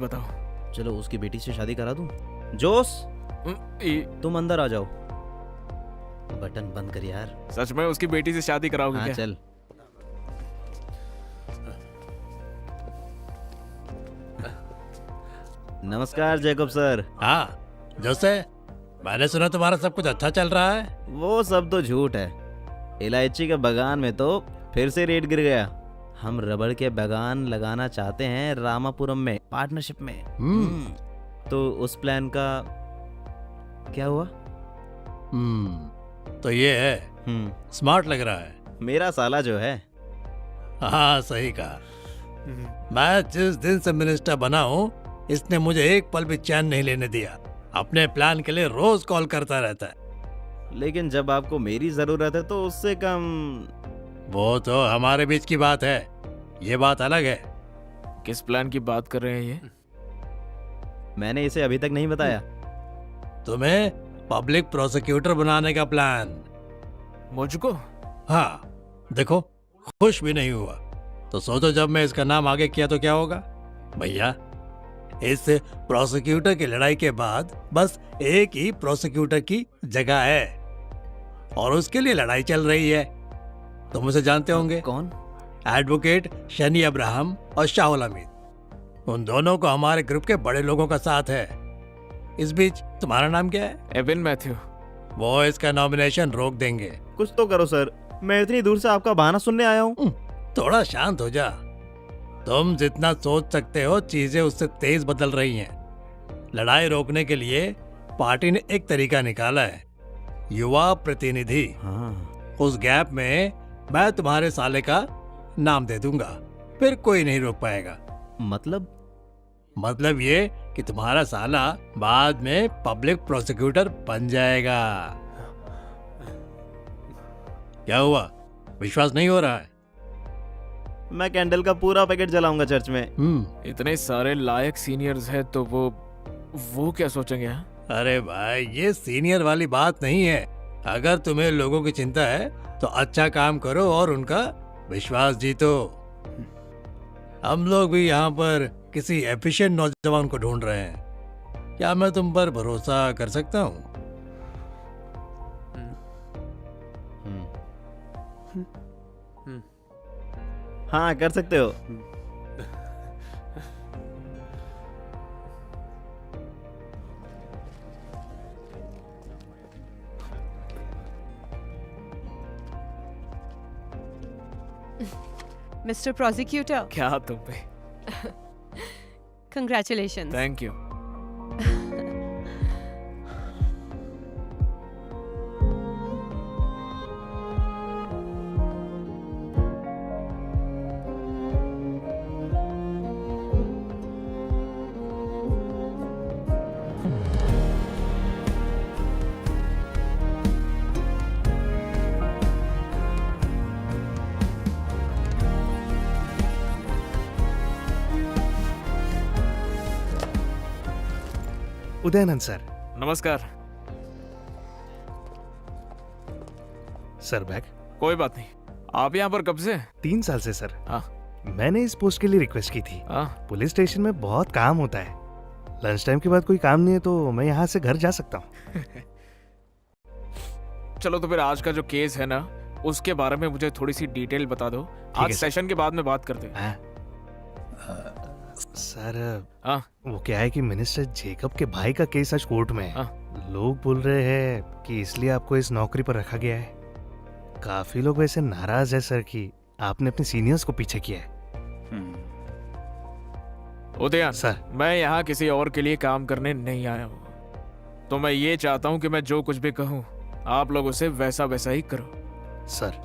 बताओ। चलो उसकी बेटी से शादी करा दूं। जोश, तुम अंदर आ जाओ। बटन बंद कर यार। सच में उसकी बेटी से शादी कराओगे हाँ क्या? चल। नमस्कार जैकब सर। हाँ जोसे, मैंने सुना तुम्हारा सब कुछ अच्छा चल रहा है। वो सब तो झूठ है। इलायची के बागान में तो फिर से रेट गिर गया। हम रबड़ के बागान लगाना चाहते हैं रामापुरम में, पार्टनरशिप में। तो उस प्लान का क्या हुआ? तो ये है, स्मार्ट लग रहा है। मेरा साला जो है। हाँ सही कहा। मैं जिस दिन से मिनिस्टर बना हूँ, इसने मुझे एक पल भी चैन नहीं लेने दिया। अपने प्लान के लिए रोज कॉल करता रहता है। लेकिन जब आपको मेरी जरूरत है तो उससे कम। वो तो हमारे बीच की बात है, ये बात अलग है। किस प्लान की बात कर रहे हैं ये? मैंने इसे अभी तक नहीं बताया। तुम्हें पब्लिक प्रोसिक्यूटर बनाने का प्लान। मुझको? हाँ देखो, खुश भी नहीं हुआ तो सोचो जब मैं इसका नाम आगे किया तो क्या होगा। भैया, इस प्रोसिक्यूटर की लड़ाई के बाद बस एक ही प्रोसिक्यूटर की जगह है और उसके लिए लड़ाई चल रही है। तुम उसे जानते होंगे। कौन? एडवोकेट शनी अब्राहम और शाहुल हमीद। उन दोनों को हमारे ग्रुप के बड़े लोगों का साथ है। इस बीच तुम्हारा नाम क्या है? Evin Matthew. वो इसका नॉमिनेशन रोक देंगे। कुछ तो करो सर, मैं इतनी दूर से आपका बहाना सुनने आया हूँ। थोड़ा शांत हो जा। तुम जितना सोच सकते हो चीजें उससे तेज बदल रही हैं। लड़ाई रोकने के लिए पार्टी ने एक तरीका निकाला है, युवा प्रतिनिधि। हाँ। उस गैप में मैं तुम्हारे साले का नाम दे दूंगा, फिर कोई नहीं रोक पाएगा। मतलब ये कि तुम्हारा साला बाद में पब्लिक प्रोसिक्यूटर बन जाएगा। क्या हुआ, विश्वास नहीं हो रहा है? मैं कैंडल का पूरा पैकेट जलाऊंगा चर्च में। इतने सारे लायक सीनियर्स हैं तो वो क्या सोचेंगे? हाँ? अरे भाई, ये सीनियर वाली बात नहीं है। अगर तुम्हें लोगों की चिंता है तो अच्छा काम करो और उनका विश्वास जीतो। हम लोग भी यहाँ पर किसी एफिशिएंट नौजवान को ढूंढ रहे हैं। क्या मैं तुम पर भरोसा कर सकता हूँ? हाँ कर सकते हो। मिस्टर प्रोसिक्यूटर, क्या तुम पे? Congratulation. Thank you. Udayanand sir. नमस्कार सर। बैग? कोई बात नहीं। आप यहाँ पर कब से? 3 साल से सर। हाँ। मैंने इस पोस्ट के लिए रिक्वेस्ट की थी। हाँ। पुलिस स्टेशन में बहुत काम होता है। लंच टाइम के बाद कोई काम नहीं है तो मैं यहाँ से घर जा सकता हूँ। चलो तो फिर आज का जो केस है ना, उसके बारे में मुझे थोड़ी सी डिटेल बता दो। आज सेशन के बाद में बात करते हैं। सर हाँ। वो क्या है कि मिनिस्टर जेकब के भाई का केस आज कोर्ट में है। हाँ। लोग बोल रहे हैं कि इसलिए आपको इस नौकरी पर रखा गया है। काफी लोग वैसे नाराज है सर कि आपने अपने सीनियर्स को पीछे किया है। उदयन सर, मैं यहाँ किसी और के लिए काम करने नहीं आया हूँ। तो मैं ये चाहता हूँ कि मैं जो कुछ भी कहूँ आप लोग उसे वैसा वैसा ही करो। सर।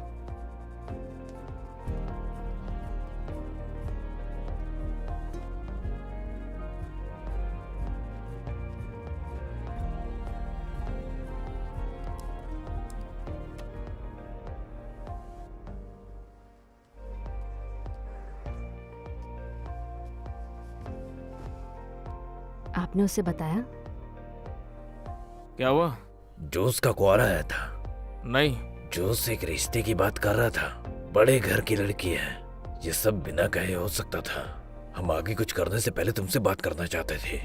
आपने उसे बताया? क्या हुआ? जोस का कॉल आया था। नहीं। जोस एक रिश्ते की बात कर रहा था। बड़े घर की लड़की है। ये सब बिना कहे हो सकता था। हम आगे कुछ करने से पहले तुमसे बात करना चाहते थे।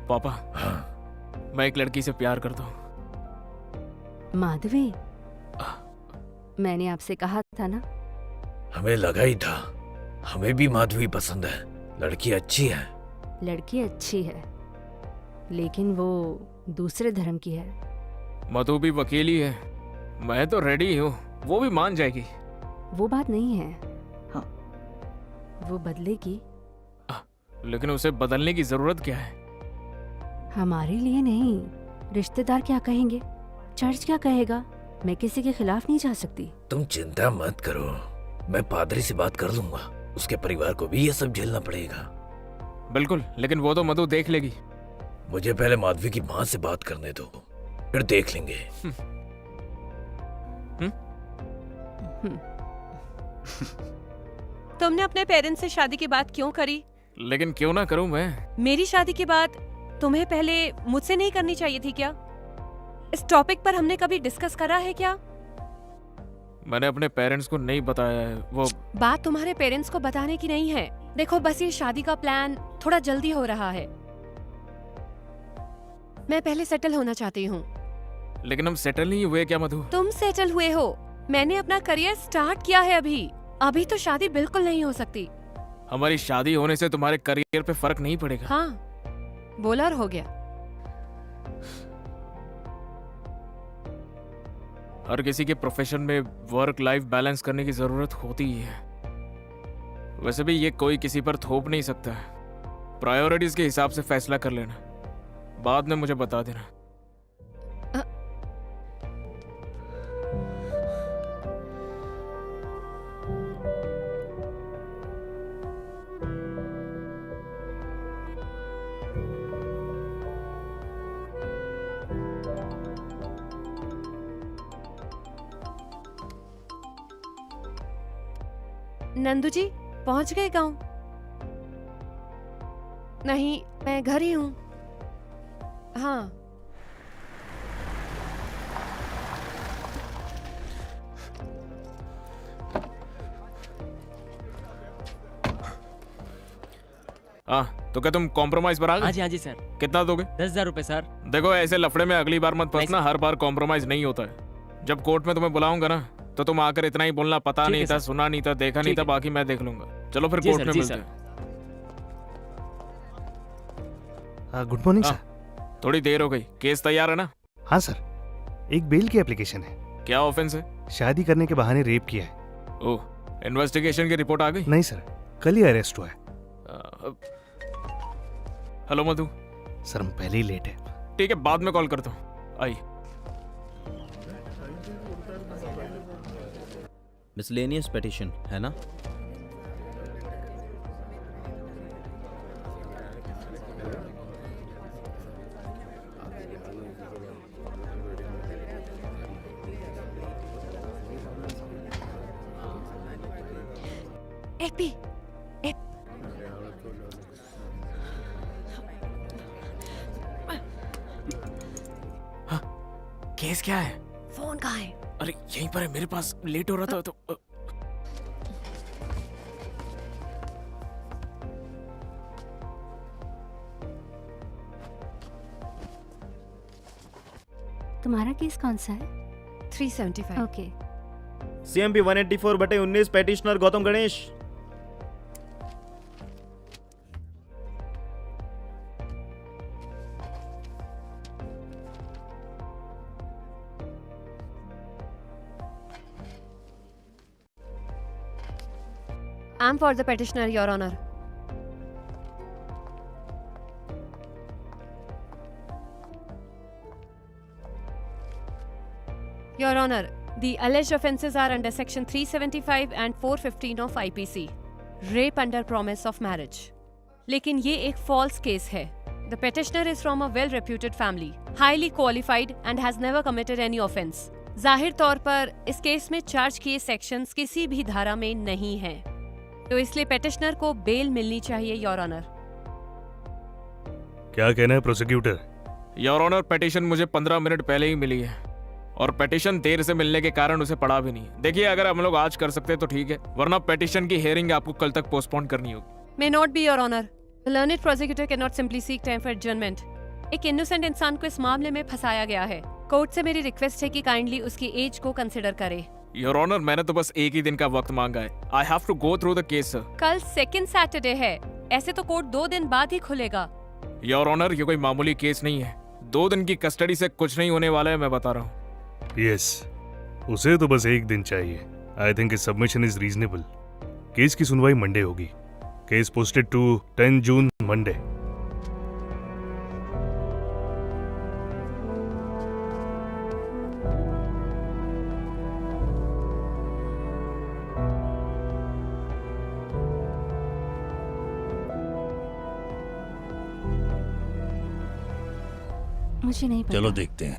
पापा, हाँ, मैं एक लड़की से प्यार करता हूँ। माधवी, मैंने आपसे कहा था ना। हमें लगा ही था। हमें भी माधवी पसंद है। लड़की अच्छी है। लड़की अच्छी है, लेकिन वो दूसरे धर्म की है। मधु भी वकील ही है। मैं तो रेडी हूँ, वो भी मान जाएगी। वो बात नहीं है। हाँ, वो बदलेगी। लेकिन उसे बदलने की जरूरत क्या है? हमारे लिए नहीं, रिश्तेदार क्या कहेंगे, चर्च क्या कहेगा। मैं किसी के खिलाफ नहीं जा सकती। तुम चिंता मत करो, मैं पादरी से बात कर लूंगा। उसके परिवार को भी ये सब झेलना पड़ेगा। बिल्कुल, लेकिन वो तो मधु देख लेगी। मुझे पहले माधवी की माँ से बात करने दो, फिर देख लेंगे। तुमने अपने पेरेंट्स से शादी की बात क्यों करी? लेकिन क्यों ना करूं मैं? मेरी शादी की बात तुम्हें पहले मुझसे नहीं करनी चाहिए थी क्या? इस टॉपिक पर हमने कभी डिस्कस करा है क्या? मैंने अपने पेरेंट्स को नहीं बताया है। वो बात तुम्हारे पेरेंट्स को बताने की नहीं है। देखो, बस ये शादी का प्लान थोड़ा जल्दी हो रहा है। मैं पहले सेटल होना चाहती हूँ। लेकिन हम सेटल नहीं हुए क्या मधु? तुम सेटल हुए हो, मैंने अपना करियर स्टार्ट किया है। अभी तो शादी बिल्कुल नहीं हो सकती। हमारी शादी होने से तुम्हारे करियर पे फर्क नहीं पड़ेगा। हाँ, बोला और हो गया। हर किसी के प्रोफेशन में वर्क लाइफ बैलेंस करने की जरूरत होती ही है। वैसे भी ये कोई किसी पर थोप नहीं सकता है। प्रायोरिटीज के हिसाब से फैसला कर लेना, बाद में मुझे बता देना। नंदू जी पहुंच गए गांव? नहीं, मैं घर ही हूँ। हाँ, तो क्या तुम कॉम्प्रोमाइज पर आ हाँ गए? जी सर। कितना दोगे? 10,000 रुपए सर। देखो, ऐसे लफड़े में अगली बार मत फंसना। नहीं, हर बार कॉम्प्रोमाइज नहीं होता है। जब कोर्ट में तुम्हें बुलाऊंगा ना, तो तुम आकर इतना ही बोलना, पता ठीक नहीं है था, सर। सुना नहीं था, देखा नहीं ठीक था, है। बाकी मैं देख लूंगा। चलो फिर जी कोर्ट सर, में जी मिलते सर। हैं। गुड मॉर्निंग हाँ। सर। थोड़ी देर हो गई। केस तैयार है ना? हाँ सर, एक बेल की एप्लीकेशन है। क्या ऑफेंस है? शादी करने के बहाने रेप किया है। ओह, इन्वेस्टिगेशन की रिपोर्ट आ गई? नहीं सर, कल ही अरेस्ट हुआ है। हेलो मधु। सर, हम पहले ही लेट है। ठीक है, बाद में कॉल करता हूँ। आई। मिसलेनियस पेटिशन है ना? एपी, केस क्या है? फोन कहाँ है? अरे यहीं पर है मेरे पास। लेट हो रहा था तो तुम्हारा केस कौन सा है? 375। Okay. CMP 184/19 petitioner Gautam Ganesh. I'm for the petitioner, Your Honor. Your Honor, the alleged offences are under Section 375 and 415 of IPC. Rape under promise of marriage. लेकिन ये एक false case है. The petitioner is from a well-reputed family, highly qualified and has never committed any offence. जाहिर तौर पर इस case में charge किए सेक्शंस किसी भी धारा में नहीं हैं, तो इसलिए पेटिशनर को बेल मिलनी चाहिए, योर ऑनर। क्या कहना है प्रोसिक्यूटर? योर ऑनर, पिटीशन मुझे 15 मिनट पहले ही मिली है और पेटिशन देर से मिलने के कारण उसे पढ़ा भी नहीं। देखिए, अगर हम लोग आज कर सकते हैं तो ठीक है, वरना पेटिशन की हेयरिंग आपको कल तक पोस्टपोन करनी होगी। May not be your honour. The learned prosecutor can not simply seek time for adjournment. एक इनोसेंट इंसान को इस मामले में फंसाया गया है। कोर्ट से मेरी रिक्वेस्ट है कि काइंडली उसकी एज को कंसिडर करे। योर ऑनर, मैंने तो बस एक ही दिन का वक्त मांगा है। I have to go through the case sir. कल सेकंड सैटरडे है, ऐसे तो कोर्ट 2 दिन बाद ही खुलेगा। योर ऑनर, ये कोई मामूली केस नहीं है। 2 दिन की कस्टडी से कुछ नहीं होने वाला है, मैं बता रहा हूँ। यस, उसे तो बस 1 दिन चाहिए। I think is submission is reasonable. Case की सुनवाई मंडे होगी। Case posted to 10 June Monday. मुझे नहीं पता। चलो देखते हैं।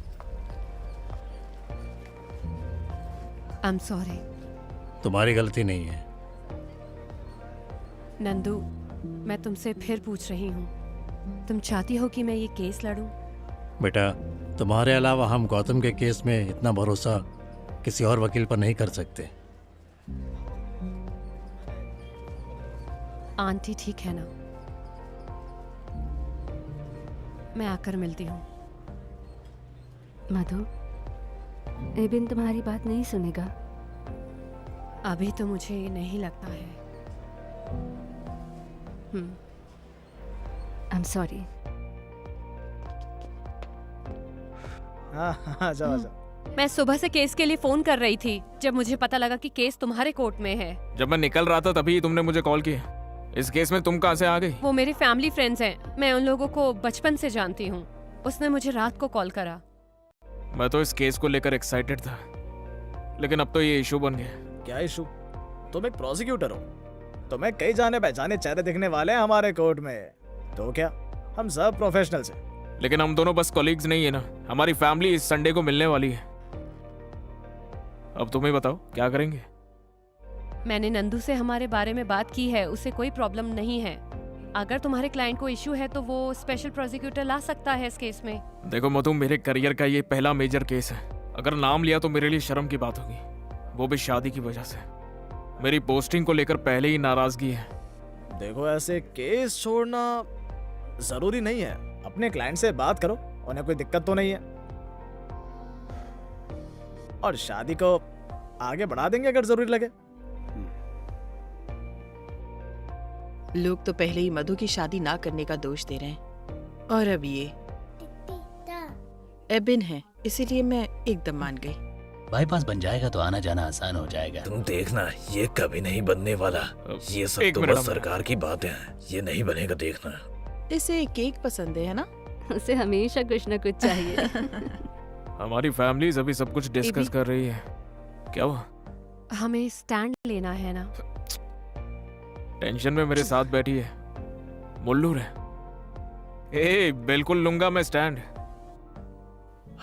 आई एम सॉरी तुम्हारी गलती नहीं है। नंदू, मैं तुमसे फिर पूछ रही हूँ, तुम चाहती हो कि मैं ये केस लड़ूं? बेटा, तुम्हारे अलावा हम गौतम के केस में इतना भरोसा किसी और वकील पर नहीं कर सकते। आंटी ठीक है ना? मैं आकर मिलती हूँ। मधु, एबिन तुम्हारी बात नहीं सुनेगा। अभी तो मुझे नहीं लगता है। I am sorry. हाँ, जाओ जाओ। मैं सुबह से केस के लिए फोन कर रही थी जब मुझे पता लगा कि केस तुम्हारे कोर्ट में है। जब मैं निकल रहा था तभी तुमने मुझे कॉल किया। इस केस में तुम कहाँ से आ गई? वो मेरे फैमिली फ्रेंड्स हैं, मैं उन लोगों को बचपन से जानती हूँ। उसने मुझे रात को कॉल करा। मैं तो इस केस को लेकर एक्साइटेड था, लेकिन अब तो ये इशू बन गया। क्या इशू? तुम एक प्रोसिक्यूटर हो, तुम्हें कई जाने पहचाने चेहरे दिखने वाले हैं हमारे कोर्ट में। तो क्या, हम सब प्रोफेशनल्स हैं। लेकिन हम दोनों बस कॉलीग्स नहीं है ना। हमारी फैमिली इस संडे को मिलने वाली है। अब तुम ही बताओ क्या करेंगे? मैंने नंदू से हमारे बारे में बात की है, उसे कोई प्रॉब्लम नहीं है। अगर तुम्हारे क्लाइंट को इशू है तो वो स्पेशल प्रोसिक्यूटर ला सकता है इस केस में। देखो मधु, मेरे करियर का ये पहला मेजर केस है। अगर नाम लिया तो मेरे लिए शर्म की बात होगी, वो भी शादी की वजह से। मेरी पोस्टिंग को लेकर पहले ही नाराजगी है। देखो, ऐसे केस छोड़ना जरूरी नहीं है। अपने क्लाइंट से बात करो, उन्हें कोई दिक्कत तो नहीं है, और शादी को आगे बढ़ा देंगे अगर जरूरी लगे। लोग तो पहले ही मधु की शादी ना करने का दोष दे रहे हैं, और अब ये एबिन है, इसीलिए मैं एकदम मान गई। बाईपास बन जाएगा तो आना जाना आसान हो जाएगा। तुम देखना, ये कभी नहीं बनने वाला। ये सब एक तो मिनट, बस सरकार की बातें हैं। ये नहीं बनेगा, देखना। इसे केक पसंद है ना? उसे हमेशा कुछ न कुछ चाहिए। हमारी फैमिलीज अभी सब कुछ डिस्कस कर रही है। क्या हुआ? हमें स्टैंड लेना है ना? टेंशन में मेरे साथ बैठी है, मुल्लू है। ए, बिल्कुल लूंगा मैं स्टैंड।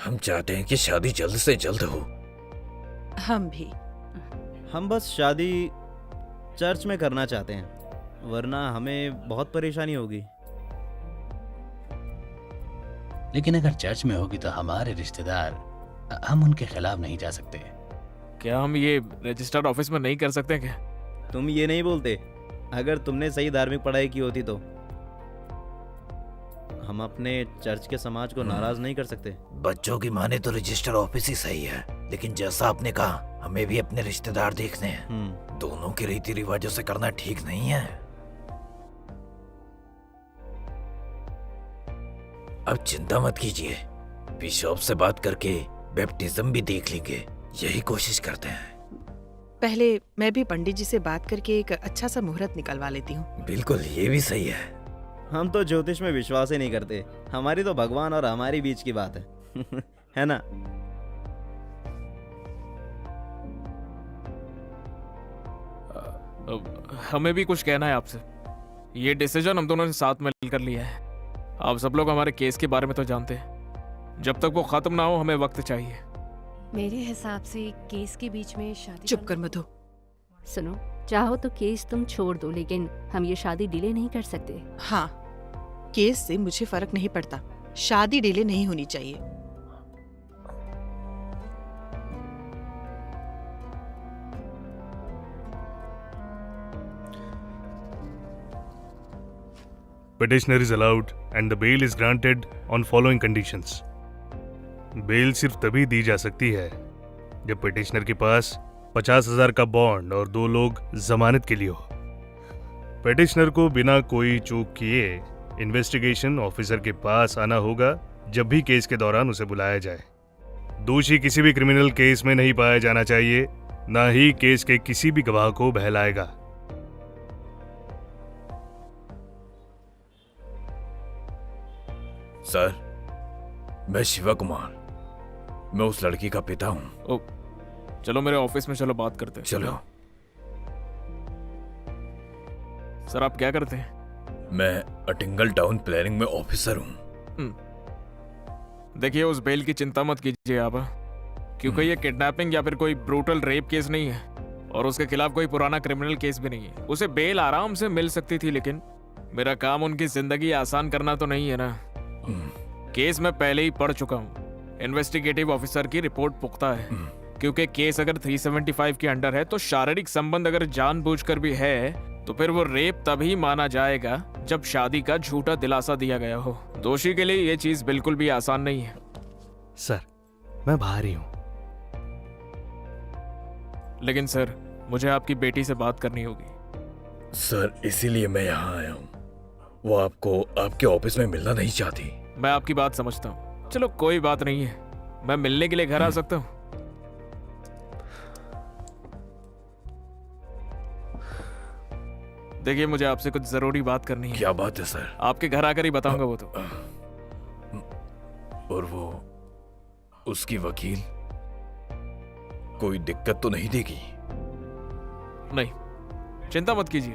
हम चाहते हैं कि शादी जल्द से जल्द हो। हम भी। हम बस शादी चर्च में करना चाहते हैं, वरना हमें बहुत परेशानी होगी। लेकिन अगर चर्च में होगी तो हमारे रिश्तेदार, हम उनके खिलाफ नहीं जा सकते। क्या हम ये रजिस्टर्ड ऑफिस में नहीं कर सकते क्या? तुम ये नहीं बोलते? अगर तुमने सही धार्मिक पढ़ाई की होती तो हम अपने चर्च के समाज को नाराज नहीं कर सकते। बच्चों की माने तो रजिस्टर ऑफिस ही सही है, लेकिन जैसा आपने कहा, हमें भी अपने रिश्तेदार देखने हैं। दोनों के रीति रिवाजों से करना ठीक नहीं है। अब चिंता मत कीजिए, बिशप से बात करके बैप्टिज्म भी देख लेंगे। यही कोशिश करते हैं। पहले मैं भी पंडित जी से बात करके एक अच्छा सा मुहूर्त निकलवा लेती हूँ। बिल्कुल, ये भी सही है। हम तो ज्योतिष में विश्वास ही नहीं करते। हमारी तो भगवान और हमारी बीच की बात है। है ना? हमें भी कुछ कहना है आपसे। ये डिसीजन हम दोनों ने साथ में मिलकर लिया है। आप सब लोग हमारे केस के बारे में तो जानते हैं। जब तक वो खत्म ना हो, हमें वक्त चाहिए। मेरे हिसाब से केस के बीच में शादी। चुप कर मधु। सुनो, चाहो तो केस तुम छोड़ दो, लेकिन हम ये शादी डिले नहीं कर सकते। हाँ, केस से मुझे फर्क नहीं पड़ता, शादी डिले नहीं होनी चाहिए। Petitioner is allowed and the bail is granted on following conditions. Bail सिर्फ तभी दी जा सकती है जब पिटिशनर के पास 50,000 का बॉन्ड और 2 लोग जमानत के लिए हो। पिटिशनर को बिना कोई चूक किए इन्वेस्टिगेशन ऑफिसर के पास आना होगा जब भी केस के दौरान उसे बुलाया जाए। दोषी किसी भी क्रिमिनल केस में नहीं पाया जाना चाहिए, ना ही केस के किसी भी गवाह को बहलाएगा। सर, मैं शिवा कुमार, मैं उस लड़की का पिता हूँ। ओ, चलो मेरे ऑफिस में चलो बात करते हैं। चलो। सर आप क्या करते हैं? मैं अटिंगल टाउन प्लानिंग में ऑफिसर हूँ। देखिए उस बेल की चिंता मत कीजिए आप, क्योंकि ये किडनैपिंग या फिर कोई ब्रूटल रेप केस नहीं है और उसके खिलाफ कोई पुराना क्रिमिनल केस भी नहीं है। उसे बेल आराम से मिल सकती थी, लेकिन मेरा काम उनकी जिंदगी आसान करना तो नहीं है ना। केस मैं पहले ही पढ़ चुका हूँ। इन्वेस्टिगेटिव ऑफिसर की रिपोर्ट पुख्ता है, क्योंकि केस अगर 375 के अंडर है तो शारीरिक संबंध अगर जानबूझकर भी है तो फिर वो रेप तभी माना जाएगा जब शादी का झूठा दिलासा दिया गया हो। दोषी के लिए ये चीज बिल्कुल भी आसान नहीं है। सर, मैं बाहर ही हूँ। लेकिन सर, मुझे आपकी बेटी से बात करनी होगी। सर, इसीलिए मैं यहाँ आया हूँ। वो आपको आपके ऑफिस में मिलना नहीं चाहती। मैं आपकी बात समझता हूँ। चलो कोई बात नहीं है, मैं मिलने के लिए घर आ सकता हूँ। देखिए मुझे आपसे कुछ जरूरी बात करनी है। क्या बात है सर? आपके घर आकर ही बताऊंगा वो तो। और वो उसकी वकील कोई दिक्कत तो नहीं देगी? नहीं, चिंता मत कीजिए।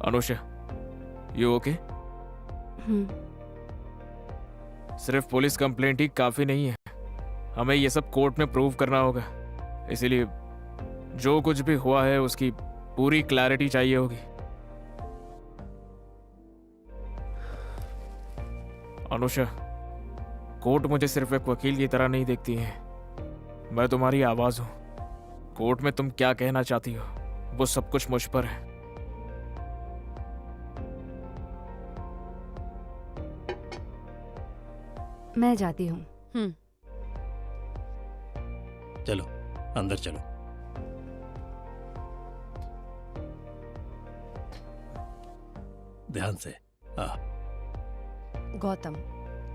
Anusha, you okay? सिर्फ पुलिस कंप्लेंट ही काफी नहीं है, हमें ये सब कोर्ट में प्रूव करना होगा। इसीलिए जो कुछ भी हुआ है उसकी पूरी क्लैरिटी चाहिए होगी। अनुषा, कोर्ट मुझे सिर्फ एक वकील की तरह नहीं देखती है, मैं तुम्हारी आवाज हूं। कोर्ट में तुम क्या कहना चाहती हो वो सब कुछ मुझ पर है। मैं जाती हूँ। चलो अंदर चलो। ध्यान से। गौतम,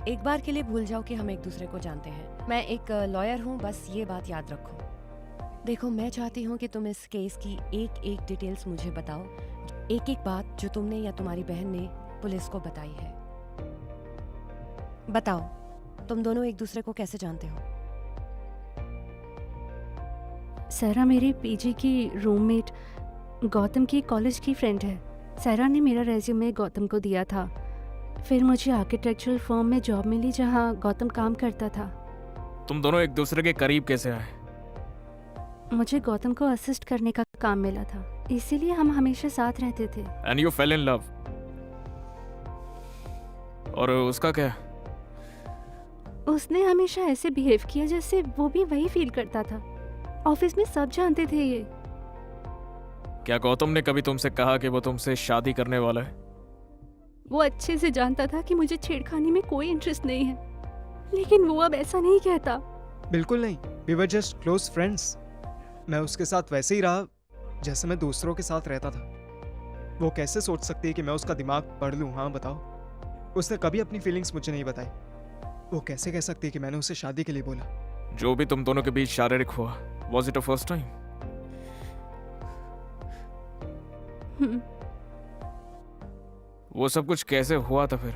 एक बार के लिए भूल जाओ कि हम एक दूसरे को जानते हैं। मैं एक लॉयर हूँ, बस ये बात याद रखो। देखो, मैं चाहती हूँ कि तुम इस केस की एक एक डिटेल्स मुझे बताओ, एक एक बात जो तुमने या तुम्हारी बहन ने पुलिस को बताई है। बताओ, तुम दोनों एक दूसरे को कैसे जानते हो? सारा मेरी पीजी की रूममेट गौतम की कॉलेज की फ्रेंड है। सारा ने मेरा रेज्यूमे गौतम को दिया था, फिर मुझे आर्किटेक्चरल फर्म में जॉब मिली जहां गौतम काम करता था। तुम दोनों एक दूसरे के करीब कैसे आए? मुझे गौतम को असिस्ट करने का काम मिला था, इसीलिए हम हमेशा साथ रहते थे। And you fail in love. और उसका क्या? उसने हमेशा ऐसे बिहेव किया जैसे वो भी वही फील करता था। ऑफिस में सब जानते थे ये। क्या गौतम ने कभी तुमसे कहा कि वो तुमसे शादी करने वाला है? वो अच्छे से जानता था कि मुझे छेड़खानी में कोई इंटरेस्ट नहीं है, लेकिन वो अब ऐसा नहीं कहता। बिल्कुल नहीं, we were just close friends. मैं उसके साथ वैसे ही रहा जैसे मैं दूसरों के साथ रहता था। वो कैसे सोच सकती है कि मैं उसका दिमाग पढ़ लूं? हाँ बताओ। उसने कभी अपनी फीलिंग्स मुझे नहीं बताई। वो कैसे कह सकती है कि मैंने उसे शादी के लिए बोला? जो भी तुम दोनों के बीच शारीरिक हुआ, was it a first time? वो सब कुछ कैसे हुआ था फिर?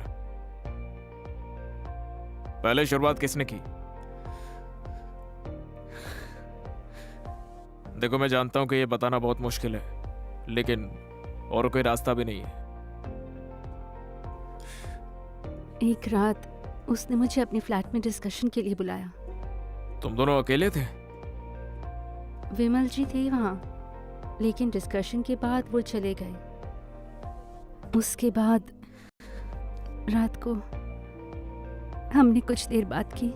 पहले शुरुआत किसने की? देखो, मैं जानता हूं कि ये बताना बहुत मुश्किल है, लेकिन और कोई रास्ता भी नहीं है। एक रात उसने मुझे अपने फ्लैट में डिस्कशन के लिए बुलाया। तुम दोनों अकेले थे? विमल जी थे वहाँ, लेकिन डिस्कशन के बाद वो चले गए। उसके बाद रात को हमने कुछ देर बात की।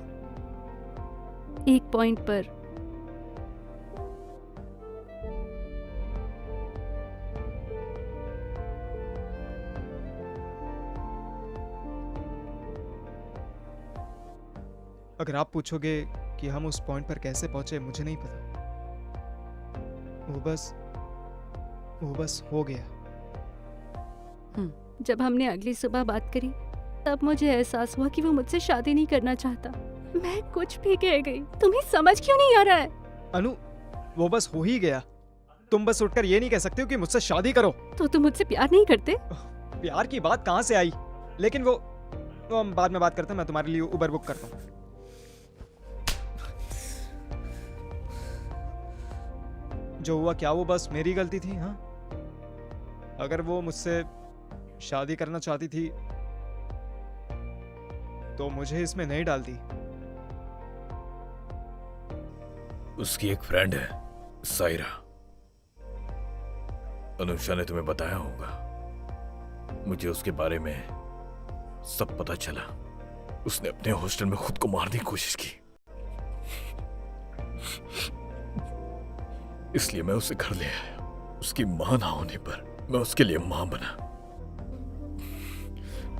एक पॉइंट पर अगर आप पूछोगे कि हम उस पॉइंट पर कैसे पहुंचे, मुझे नहीं पता। वो बस हो गया। जब हमने अगली सुबह बात करी तब मुझे एहसास हुआ कि वो मुझसे शादी नहीं करना चाहता। मैं कुछ भी कह गई, तुम्हें समझ क्यों नहीं आ रहा है? अनु, वो बस हो ही गया। तुम बस उठकर ये नहीं कह सकते हो कि मुझसे शादी करो। तो तुम मुझसे प्यार नहीं करते? प्यार की बात कहाँ से आई? लेकिन वो हम बाद में बात करते हैं। मैं तुम्हारे लिए उबर बुक करता हूँ। जो हुआ क्या वो बस मेरी गलती थी? हाँ, अगर वो मुझसे शादी करना चाहती थी तो मुझे इसमें नहीं डालती। उसकी एक फ्रेंड है सायरा, अनुषा ने तुम्हें बताया होगा। मुझे उसके बारे में सब पता चला। उसने अपने हॉस्टल में खुद को मारने की कोशिश की, इसलिए मैं उसे घर ले आया। उसकी मां ना होने पर मैं उसके लिए मां बना।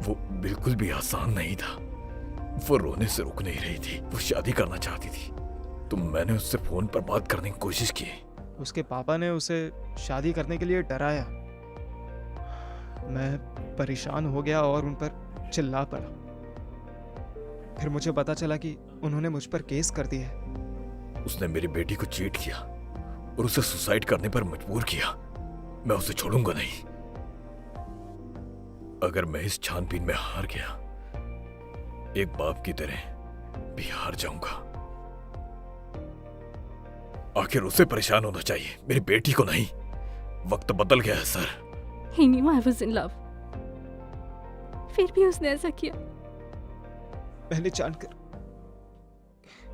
वो बिल्कुल भी आसान नहीं था। वो रोने से रुक नहीं रही थी। वो शादी करना चाहती थी, तो मैंने उससे फोन पर बात करने की कोशिश की। उसके पापा ने उसे शादी करने के लिए डराया। मैं परेशान हो गया और उन पर चिल्ला पड़ा। फिर मुझे पता चला कि उन्होंने मुझ पर केस कर दिया है। उसने मेरी बेटी को चीट किया और उसे सुसाइड करने पर मजबूर किया। मैं उसे छोड़ूंगा नहीं। अगर मैं इस छानबीन में हार गया, एक बाप की तरह भी हार जाऊंगा। आखिर उसे परेशान होना चाहिए, मेरी बेटी को नहीं। वक्त बदल गया है sir. He knew I was in love. फिर भी उसने ऐसा किया। मैंने जानकर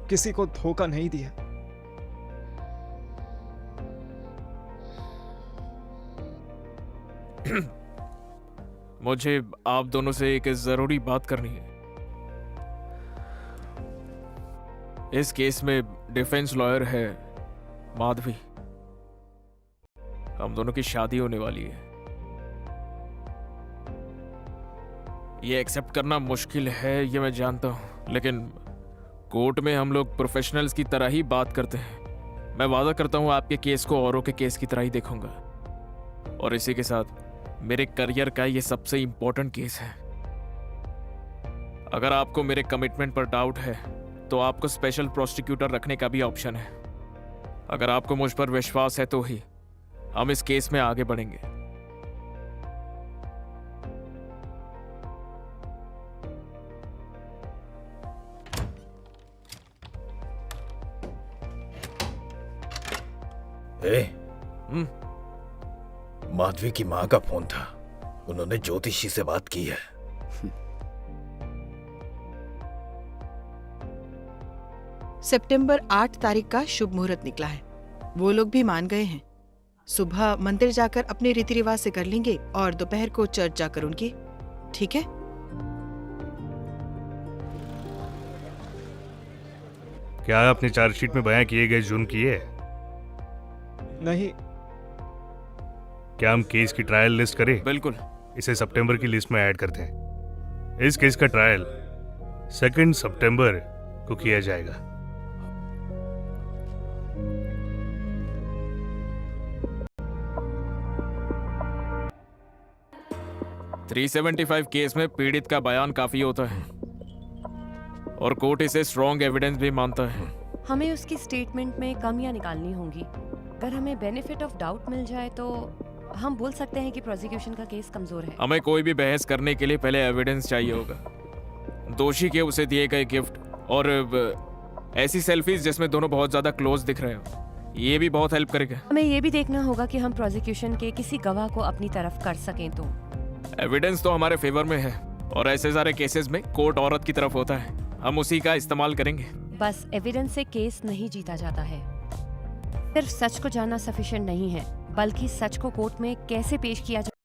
किसी को धोखा नहीं दिया। मुझे आप दोनों से एक जरूरी बात करनी है। इस केस में डिफेंस लॉयर है माधवी। हम दोनों की शादी होने वाली है। ये एक्सेप्ट करना मुश्किल है, ये मैं जानता हूं, लेकिन कोर्ट में हम लोग प्रोफेशनल्स की तरह ही बात करते हैं। मैं वादा करता हूं आपके केस को औरों के केस की तरह ही देखूंगा। और इसी के साथ मेरे करियर का ये सबसे इंपॉर्टेंट केस है। अगर आपको मेरे कमिटमेंट पर डाउट है तो आपको स्पेशल प्रोसिक्यूटर रखने का भी ऑप्शन है। अगर आपको मुझ पर विश्वास है तो ही हम इस केस में आगे बढ़ेंगे। माधवी की मां का फोन था। उन्होंने ज्योतिषी से बात की है। सितंबर 8 तारीख का शुभ मुहूर्त निकला है। वो लोग भी मान गए हैं। सुबह मंदिर जाकर अपने रीति रिवाज से कर लेंगे और दोपहर को चर्च जाकर उनकी। ठीक है? क्या आपने चार्जशीट में बयां किए गए जुर्म किए? नहीं। क्या हम केस की ट्रायल लिस्ट करें? बिल्कुल। इसे सितंबर की लिस्ट में ऐड करते हैं। इस केस का ट्रायल 2 सितंबर को किया जाएगा। .375 केस में पीड़ित का बयान काफी होता है और कोर्ट इसे स्ट्रॉन्ग एविडेंस भी मानता है। हमें उसकी स्टेटमेंट में कमियां निकालनी होंगी। अगर हमें बेनिफिट ऑफ डाउट मिल जाए तो हम बोल सकते हैं कि प्रोसिक्यूशन का केस कमजोर है। हमें कोई भी बहस करने के लिए पहले एविडेंस चाहिए होगा। दोषी के उसे दिए गए गिफ्ट और ऐसी सेल्फीज जिसमें दोनों बहुत ज्यादा क्लोज दिख रहे हो, ये भी बहुत हेल्प करेगा। हमें ये भी देखना होगा कि हम प्रोसिक्यूशन के किसी गवाह को अपनी तरफ कर सकें। तो एविडेंस तो हमारे फेवर में है और ऐसे सारे केसेस में कोर्ट औरत की तरफ होता है। हम उसी का इस्तेमाल करेंगे। बस एविडेंस से केस नहीं जीता जाता है। सिर्फ सच को जानना सफिशिएंट नहीं है, बल्कि सच को कोर्ट में कैसे पेश किया जाए